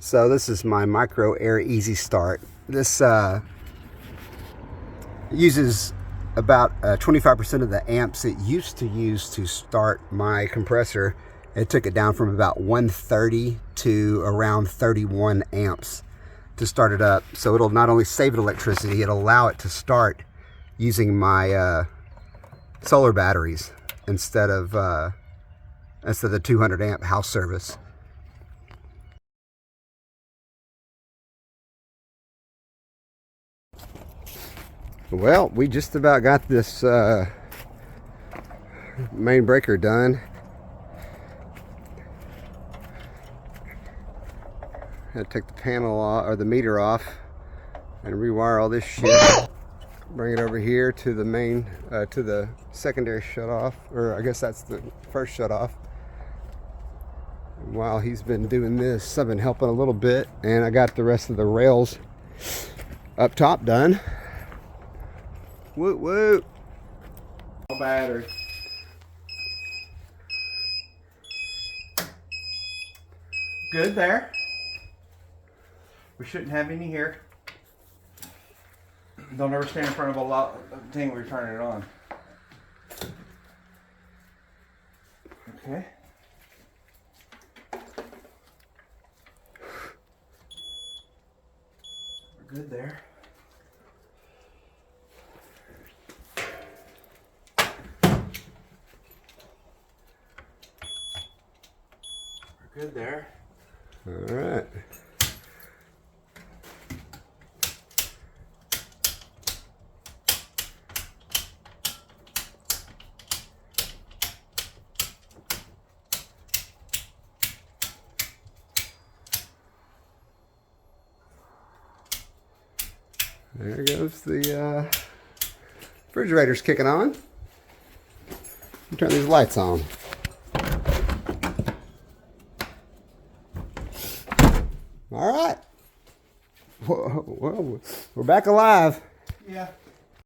So this is my Micro Air Easy Start. This uses about 25% of the amps it used to use to start my compressor. It took it down from about 130 to around 31 amps to start it up. So it'll not only save it electricity, it'll allow it to start using my solar batteries instead of the 200 amp house service. Well, we just about got this main breaker done. Had to take the panel off, or the meter off, and rewire all this shit. Bring it over here to the main, to the secondary shutoff, or I guess that's the first shutoff. While he's been doing this, I've been helping a little bit, and I got the rest of the rails up top done. Woo woo! Battery. Good there. We shouldn't have any here. Don't ever stand in front of a thing when you're turning it on. Okay. We're good there. We're good there. All right. There goes the refrigerator's kicking on. Turn these lights on. All right. Whoa, we're back alive. Yeah.